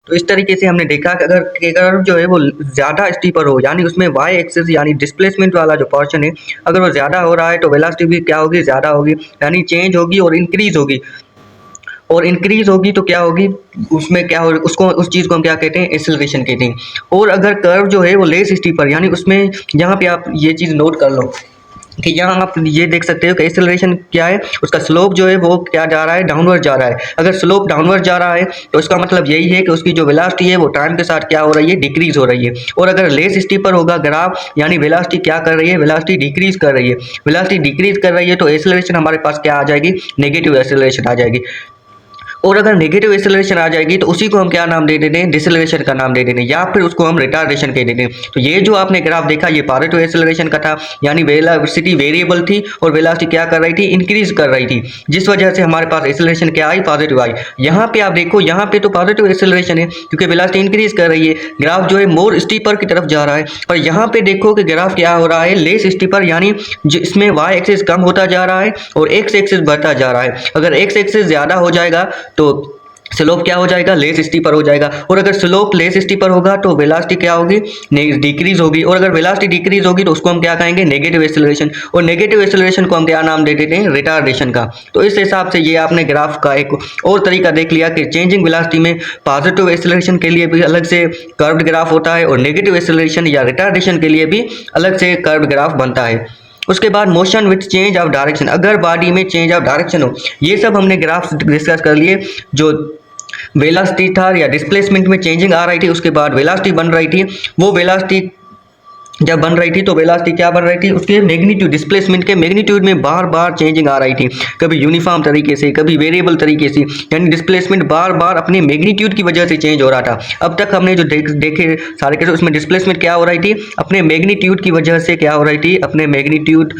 तो इस तरीके से हमने देखा कि अगर कर्व जो है वो ज़्यादा स्टीपर हो, यानी उसमें वाई एक्सिस यानी डिस्प्लेसमेंट वाला जो पोर्शन है अगर वो ज़्यादा हो रहा है तो वेलोसिटी भी क्या होगी, ज़्यादा होगी, यानी चेंज होगी और इंक्रीज होगी। और इंक्रीज होगी तो क्या होगी, उसमें क्या हो, उसको उस चीज़ को हम क्या कहते हैं, एक्सेलरेशन कहते हैं। और अगर कर्व जो है वो लेस स्टीपर, यानी उसमें यहाँ पे आप ये चीज़ नोट कर लो कि यहाँ आप ये देख सकते हो कि एक्सेलरेशन क्या है, उसका स्लोप जो है वो क्या जा रहा है, डाउनवर्ड जा रहा है। अगर स्लोप डाउनवर्ड जा रहा है तो इसका मतलब यही है कि उसकी जो वेलोसिटी है वो टाइम के साथ क्या हो रही है, डिक्रीज हो रही है। और अगर लेस स्टीपर होगा ग्राफ, यानी वेलोसिटी क्या कर रही है, वेलोसिटी डिक्रीज कर रही है। वेलोसिटी डिक्रीज कर रही है तो एक्सेलरेशन हमारे पास क्या आ जाएगी, नेगेटिव एक्सेलरेशन आ जाएगी। और अगर नेगेटिव एक्सेलरेशन आ जाएगी तो उसी को हम क्या नाम दे देते हैं, डिसेलरेशन का नाम दे देते हैं, या फिर उसको हम रिटार्डेशन कह देते हैं। तो ये जो आपने ग्राफ देखा ये पारेटो एक्सेलरेशन का था, यानी वेलोसिटी वेरिएबल थी और वेलोसिटी क्या कर रही थी, इंक्रीज कर रही थी, जिस वजह से हमारे पास एक्सेलरेशन क्या आई, पॉजिटिव आई। यहाँ पे आप देखो, यहाँ पे तो पॉजिटिव एक्सेलरेशन है क्योंकि वेलोसिटी इंक्रीज कर रही है, ग्राफ जो है मोर स्टीपर की तरफ जा रहा है। पर यहाँ पे देखो कि ग्राफ क्या हो रहा है, लेस स्टीपर, यानी जिसमें वाई एक्सिस कम होता जा रहा है और एक्स एक्सिस बढ़ता जा रहा है। अगर एक्स एक्सिस ज़्यादा हो जाएगा तो स्लोप क्या हो जाएगा, लेस स्टीपर हो जाएगा। और अगर स्लोप लेस स्टीपर होगा तो वेलोसिटी क्या होगी, डिक्रीज होगी। और अगर वेलोसिटी डिक्रीज होगी तो उसको हम क्या कहेंगे, नेगेटिव एक्सेलरेशन। और नेगेटिव एक्सेलरेशन को हम क्या नाम दे देते हैं, रिटार्डेशन का। तो इस हिसाब से ये आपने ग्राफ का एक और तरीका देख लिया कि चेंजिंग वेलोसिटी में पॉजिटिव एक्सेलरेशन के लिए भी अलग से कर्व्ड ग्राफ होता है और नेगेटिव एक्सेलरेशन या रिटार्डेशन के लिए भी अलग से कर्व्ड ग्राफ बनता है। उसके बाद motion with change of direction, अगर बॉडी में चेंज ऑफ डायरेक्शन हो, ये सब हमने ग्राफ डिस्कस कर लिए। जो वेलोसिटी था या डिस्प्लेसमेंट में चेंजिंग आ रही थी, उसके बाद वेलोसिटी बन रही थी, वो वेलोसिटी जब बन रही थी तो वेलोसिटी क्या बन रही थी, उसके मैग्नीट्यूड, डिस्प्लेसमेंट के मैग्नीट्यूड में बार बार चेंजिंग आ रही थी, कभी यूनिफॉर्म तरीके से, कभी वेरिएबल तरीके से, यानी डिस्प्लेसमेंट बार बार अपने मैग्नीट्यूड की वजह से चेंज हो रहा था। अब तक हमने जो देखे सारे केस, उसमें डिस्प्लेसमेंट क्या हो रही थी, अपने मैग्नीट्यूड की वजह से क्या हो रही थी, अपने मैग्नीट्यूड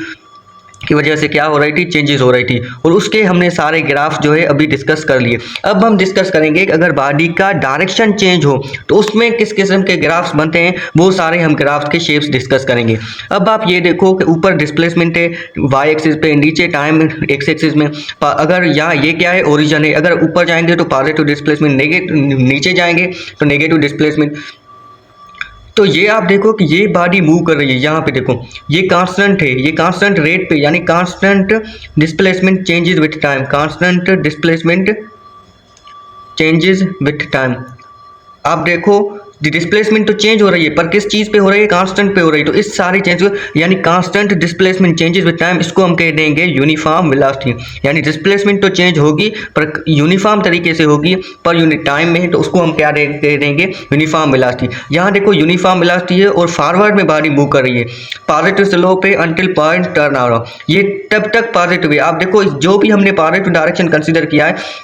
की वजह से क्या हो रही थी, चेंजेस हो रही थी। और उसके हमने सारे ग्राफ जो है अभी डिस्कस कर लिए। अब हम डिस्कस करेंगे कि अगर बॉडी का डायरेक्शन चेंज हो तो उसमें किस किस्म के ग्राफ्स बनते हैं, वो सारे हम ग्राफ्स के शेप्स डिस्कस करेंगे। अब आप ये देखो कि ऊपर डिस्प्लेसमेंट है वाई एक्सिस पे, नीचे टाइम एक्स एक्सिस में। अगर यहाँ ये क्या है, ओरिजिन है, अगर ऊपर जाएंगे तो पॉजिटिव डिस्प्लेसमेंट, नीचे जाएंगे तो नेगेटिव डिस्प्लेसमेंट। तो ये आप देखो कि ये बॉडी मूव कर रही है, यहाँ पे देखो ये कांस्टेंट है, ये कांस्टेंट रेट पे, यानी constant displacement changes with time, constant displacement changes with time. आप देखो डिस्प्लेसमेंट तो चेंज हो रही है, पर किस चीज़ पे हो रही है, कांस्टेंट पे हो रही है। तो इस सारी चेंज यानी constant displacement changes with time, इसको हम कह देंगे यूनिफॉर्म वेलोसिटी। यानी डिस्प्लेसमेंट तो चेंज होगी पर यूनिफॉर्म तरीके से होगी, पर यूनिट टाइम में है, तो उसको हम क्या कह देंगे, यूनिफॉर्म वेलोसिटी। यहाँ देखो यूनिफॉर्म वेलोसिटी है और फॉरवर्ड में बॉडी मूव कर रही है, पॉजिटिव स्लोप है अंटिल पॉइंट टर्न आ रहा, ये तब तक पॉजिटिव है। आप देखो जो भी हमने पॉजिटिव डायरेक्शन कंसीडर किया है,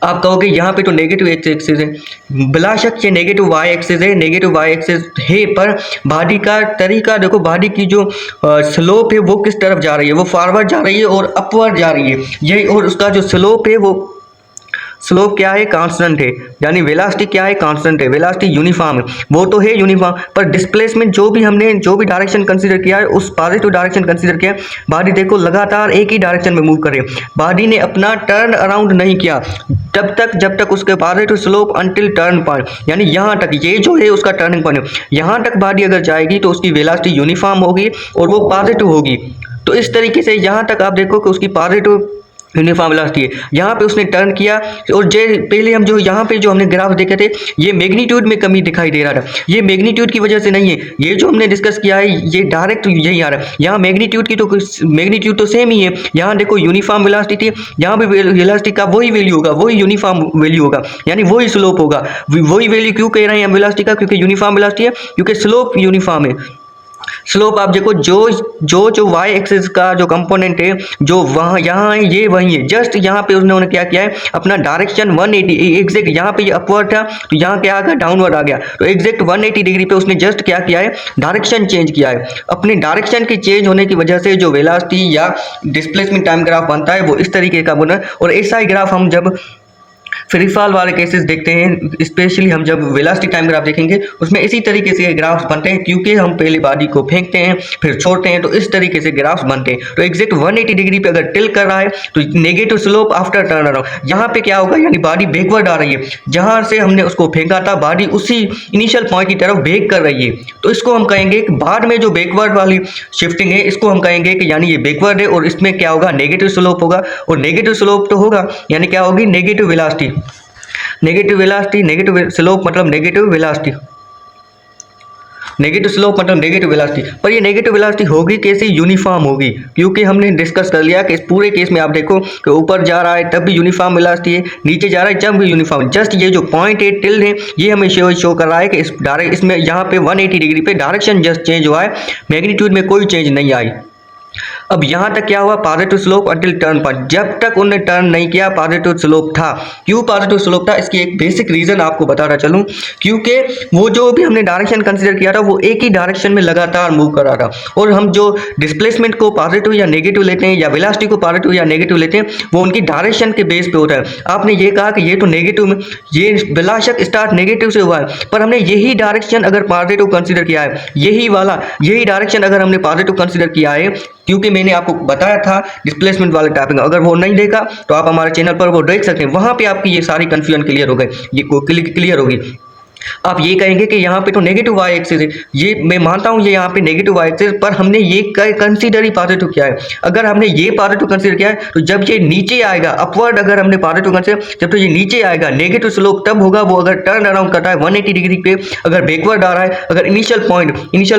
आप कहोगे यहाँ पे तो नेगेटिव एक्स एक्सिस है, बिला शक ये नेगेटिव वाई एक्सिस है, नेगेटिव वाई एक्सिस है, पर बॉडी का तरीका देखो, बॉडी की जो स्लोप है वो किस तरफ जा रही है, वो फॉरवर्ड जा रही है और अपवर्ड जा रही है यही। और उसका जो स्लोप है वो स्लोप क्या है, कांस्टेंट है, यानी वेलोसिटी क्या है, कांस्टेंट है, वेलोसिटी यूनिफॉर्म है, वो तो है यूनिफॉर्म। पर डिस्प्लेसमेंट जो भी हमने जो भी डायरेक्शन कंसीडर किया है, उस पॉजिटिव डायरेक्शन कंसीडर किया, बॉडी देखो लगातार एक ही डायरेक्शन में मूव करे, बॉडी ने अपना टर्न अराउंड नहीं किया तब तक जब तक उसके positive slope until turn point, यानी यहाँ तक, ये जो है उसका टर्निंग पॉइंट है, यहाँ तक बॉडी अगर जाएगी तो उसकी वेलोसिटी यूनिफॉर्म होगी और वो पॉजिटिव होगी। तो इस तरीके से यहाँ तक आप देखो कि उसकी पॉजिटिव यूनिफॉर्म वेलोसिटी है, यहाँ पे उसने टर्न किया। और जे पहले हम जो यहाँ पे जो हमने ग्राफ देखे थे, ये मैग्नीट्यूड में कमी दिखाई दे रहा था, ये मैग्नीट्यूड की वजह से नहीं है, ये जो हमने डिस्कस किया है ये डायरेक्ट यही आ रहा है। यहाँ मैग्नीट्यूड की तो मैग्नीट्यूड तो सेम ही है, यहाँ देखो यूनिफॉर्म वेलोसिटी थी, यहाँ भी वेलोसिटी का वही वैल्यू होगा, वही यूनिफॉर्म वैल्यू होगा, यानी वही स्लोप होगा, वही वैल्यू। क्यों कह रहे हैं हम वेलोसिटी का, क्योंकि यूनिफॉर्म वेलोसिटी है, क्योंकि स्लोप यूनिफॉर्म है। स्लोप आप देखो जो वाई एक्सिस का जो कंपोनेंट है, जो वहाँ यहाँ है ये वही है, जस्ट यहाँ पे उन्होंने क्या किया है, अपना डायरेक्शन 180 एग्जैक्ट, यहाँ पे ये अपवर्ड था तो यहाँ क्या आ गया, डाउनवर्ड आ गया, तो एग्जैक्ट 180 डिग्री पे उसने जस्ट क्या किया है, डायरेक्शन चेंज किया है। अपने डायरेक्शन की चेंज होने की वजह से जो वेलोसिटी या डिस्प्लेसमेंट टाइम ग्राफ बनता है वो इस तरीके का बना। और ऐसा ही ग्राफ हम जब फ्री फॉल वाले केसेस देखते हैं, स्पेशली हम जब वेलोसिटी टाइम ग्राफ देखेंगे उसमें इसी तरीके से ग्राफ्स बनते हैं, क्योंकि हम पहले बॉडी को फेंकते हैं फिर छोड़ते हैं, तो इस तरीके से ग्राफ्स बनते हैं। तो एग्जैक्ट 180 डिग्री पे अगर टिल्ट कर रहा है तो negative slope after turn around, यहाँ पे क्या होगा, यानी बॉडी बैकवर्ड आ रही है, जहां से हमने उसको फेंका था बॉडी उसी इनिशियल पॉइंट की तरफ बैक कर रही है, तो इसको हम कहेंगे कि बाद में जो बैकवर्ड वाली शिफ्टिंग है इसको हम कहेंगे कि यानी ये बैकवर्ड है, और इसमें क्या होगा, नेगेटिव स्लोप होगा, और नेगेटिव स्लोप तो होगा यानी क्या होगी, negative velocity. Negative velocity, negative slope मतलब नेगेटिव वेलोसिटी, नेगेटिव स्लोप मतलब नेगेटिव वेलोसिटी। पर ये नेगेटिव वेलोसिटी होगी कैसे, यूनिफॉर्म होगी, क्योंकि हमने डिस्कस कर लिया कि इस पूरे केस में आप देखो कि ऊपर जा रहा है तब भी यूनिफॉर्म वेलोसिटी है, नीचे जा रहा है जब भी यूनिफॉर्म, जस्ट ये जो पॉइंट है टिल्ड है ये हमें शो कर रहा है कि इसमें यहाँ पे 180 डिग्री पे डायरेक्शन जस्ट चेंज हुआ है, मैग्नीट्यूड में कोई चेंज नहीं आई। अब यहाँ तक क्या हुआ, positive slope until turn point, जब तक उन्होंने टर्न नहीं किया पॉजिटिव स्लोप था। क्यों पॉजिटिव स्लोप था, इसकी एक बेसिक रीजन आपको बताना चलूं, क्योंकि वो जो भी हमने डायरेक्शन कंसीडर किया था वो एक ही डायरेक्शन में लगातार मूव कर रहा था, और हम जो डिस्प्लेसमेंट को पॉजिटिव या नेगेटिव लेते हैं या वेलोसिटी को पॉजिटिव या नेगेटिव लेते हैं वो उनकी डायरेक्शन के बेस पे होता है। आपने ये कहा कि ये तो नेगेटिव में, ये बेलाशक स्टार्ट नेगेटिव से हुआ है, पर हमने यही डायरेक्शन अगर पॉजिटिव कंसीडर किया है, यही डायरेक्शन अगर हमने पॉजिटिव कंसीडर किया है, क्योंकि मैंने आपको बताया था डिस्प्लेसमेंट वाले टॉपिक, अगर वो नहीं देखा तो आप हमारे चैनल पर वो देख सकते हैं, वहां पे आपकी ये सारी कंफ्यूजन क्लियर हो गई, ये क्लियर होगी। आप ये कहेंगे कि यहाँ पे तो नेगेटिव वाई एक्सिस है, ये मैं मानता हूँ ये यहाँ पे नेगेटिव वाई एक्सिस, पर हमने ये कंसीडर ही पॉजिटिव किया है। अगर हमने ये पॉजिटिव कंसीडर किया है तो जब ये नीचे आएगा अपवर्ड, अगर हमने पॉजिटिव कंसीडर, जब तो ये नीचे आएगा नेगेटिव स्लोप तब होगा वो अगर टर्न अराउंड करता है 180 डिग्री पे, अगर बैकवर्ड आ रहा है, अगर इनिशियल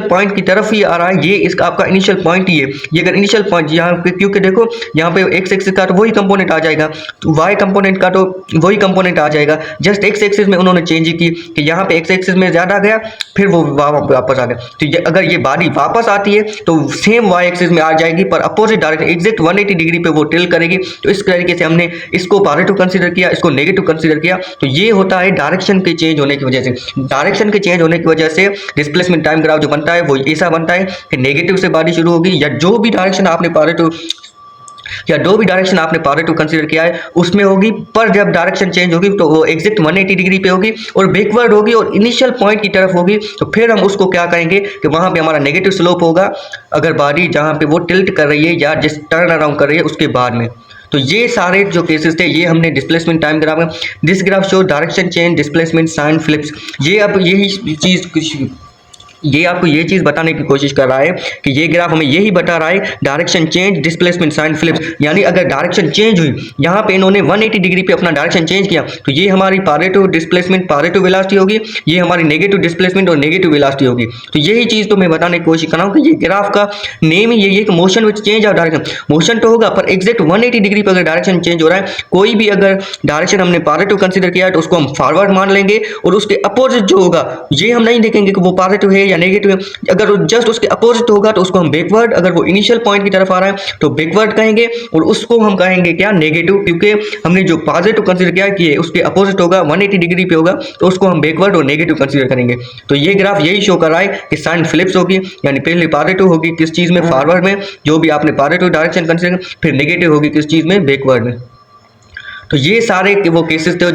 पॉइंट की तरफ ही आ रहा है, ये इसका आपका इनिशियल पॉइंट ही है, ये अगर इनिशियल पॉइंट यहाँ पे, क्योंकि देखो यहाँ पे एक्स एक्सिस का तो वही कंपोनेंट आ जाएगा, तो वाई कंपोनेंट का तो वही कंपोनेंट आ जाएगा, जस्ट एक्स एक्सिस में उन्होंने चेंज की कि यहाँ पे एक्स एक्सिस में ज्यादा गया फिर वो वापस आ गया, तो अगर ये बॉडी वापस आती है तो सेम वाई एक्सिस में आ जाएगी, पर अपोजिट डायरेक्शन एग्जैक्ट 180 डिग्री पे वो टिल्ट करेगी। तो इस तरीके से हमने इसको पॉजिटिव कंसीडर किया, इसको नेगेटिव कंसीडर किया, तो ये होता है डायरेक्शन के चेंज होने की वजह से। डायरेक्शन के चेंज होने की वजह से डिस्प्लेसमेंट टाइम ग्राफ जो बनता है वो ऐसा बनता है कि नेगेटिव से बॉडी शुरू होगी, या जो भी डायरेक्शन आपने पॉजिटिव कंसीडर किया है उसमें होगी, पर जब डायरेक्शन चेंज होगी तो वो एग्जैक्ट 180 डिग्री पे होगी और बैकवर्ड होगी और इनिशियल पॉइंट की तरफ होगी, तो फिर हम उसको क्या करेंगे कि वहां पे हमारा नेगेटिव स्लोप होगा, अगर बॉडी जहां पे वो टिल्ट कर रही है या जिस टर्न अराउंड कर रही है उसके बाद में। तो ये सारे जो केसेस थे ये हमने डिस्प्लेसमेंट टाइम ग्राफ में, this graph show direction change, displacement, sign flips, ये अब यही चीज ये आपको ये चीज़ बताने की कोशिश कर रहा है कि ये ग्राफ हमें यही बता रहा है direction change, displacement, sign flips, यानी अगर डायरेक्शन चेंज हुई, यहाँ पे इन्होंने 180 डिग्री पे अपना डायरेक्शन चेंज किया, तो ये हमारी पॉजिटिव डिस्प्लेसमेंट, पॉजिटिव वेलोसिटी होगी, ये हमारी नेगेटिव डिस्प्लेसमेंट और नेगेटिव वेलोसिटी होगी। तो यही चीज़ तो मैं बताने की कोशिश कर रहा हूँ कि ये ग्राफ का नेम ही यही है कि motion which change of direction, motion तो होगा पर एग्जैक्ट 180 डिग्री पर अगर डायरेक्शन चेंज हो रहा है, कोई भी अगर डायरेक्शन हमने पॉजिटिव कंसीडर किया है तो उसको हम फॉरवर्ड मान लेंगे, और उसके अपोजिट जो होगा ये हम नहीं देखेंगे कि वो पॉजिटिव है या नेगेटिव है, अगर जस्ट उसके अपोजिट होगा तो उसको हम बैकवर्ड, अगर वो इनिशियल पॉइंट की तरफ आ रहा है तो बैकवर्ड कहेंगे, और उसको हम कहेंगे क्या, नेगेटिव, क्योंकि हमने जो पॉजिटिव कंसीडर किया कि उसके अपोजिट होगा 180 डिग्री पे होगा, तो उसको हम बैकवर्ड और नेगेटिव कंसीडर करेंगे। तो ये ग्राफ यही शो कर रहा है कि साइन फ्लिप्स होगी, यानी पहले पॉजिटिव होगी किस चीज में, फॉरवर्ड में, जो भी आपने पॉजिटिव डायरेक्शन कंसीडर, फिर नेगेटिव होगी किस चीज में, बैकवर्ड में। तो ये सारे वो केसेस थे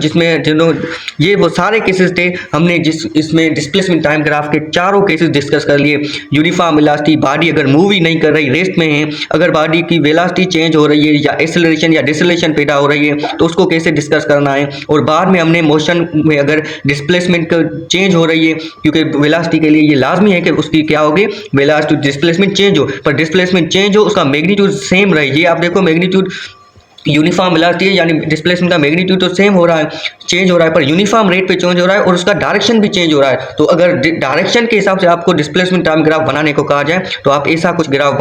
ये वो सारे केसेस थे हमने इसमें डिस्प्लेसमेंट टाइम ग्राफ के चारों केसेस डिस्कस कर लिए। यूनिफॉर्म वेलोसिटी, बॉडी अगर मूव ही नहीं कर रही, रेस्ट में है, अगर बॉडी की वेलोसिटी चेंज हो रही है या एक्सेलरेशन या डिसलेशन पैदा हो रही है तो उसको कैसे डिस्कस करना है, और बाद में हमने मोशन में अगर डिस्प्लेसमेंट चेंज हो रही है, क्योंकि वेलोसिटी के लिए ये लाजमी है कि उसकी क्या होगी, वेलोसिटी डिस्प्लेसमेंट चेंज हो, पर डिस्प्लेसमेंट चेंज हो उसका मैग्नीट्यूड सेम रहे। ये आप देखो मैग्नीट्यूड यूनिफॉर्म वेलोसिटी है, यानी डिस्प्लेसमेंट का मैग्नीट्यूड तो सेम हो रहा है, चेंज हो रहा है, पर यूनिफॉर्म रेट पे चेंज हो रहा है और उसका डायरेक्शन भी चेंज हो रहा है। तो अगर डायरेक्शन के हिसाब से आपको डिस्प्लेसमेंट टाइम ग्राफ बनाने को कहा जाए तो आप ऐसा कुछ ग्राफ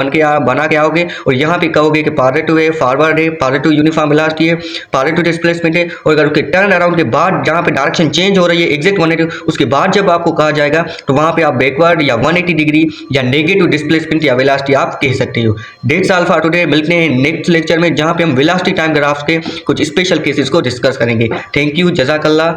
बना के आओगे, और यहाँ पे कहोगे कि पॉजिटिव है, फॉरवर्ड है, पॉजिटिव यूनिफॉर्म वेलोसिटी है, पॉजिटिव डिस्प्लेसमेंट है, और अगर उसके टर्न अराउंड के बाद जहाँ पे डायरेक्शन चेंज हो रही है एग्जैक्ट 180, उसके बाद जब आपको कहा जाएगा तो वहाँ पे आप बैकवर्ड या 180 डिग्री या नेगेटिव डिस्प्लेसमेंट या वेलोसिटी आप कह सकते हो। डेट्स ऑल फॉर टुडे, मिलते हैं नेक्स्ट लेक्चर में जहाँ पे हम वेलोसिटी टाइम ग्राफ के कुछ स्पेशल केसेस को डिस्कस करेंगे। थैंक यू, जज़ाकल्लाह।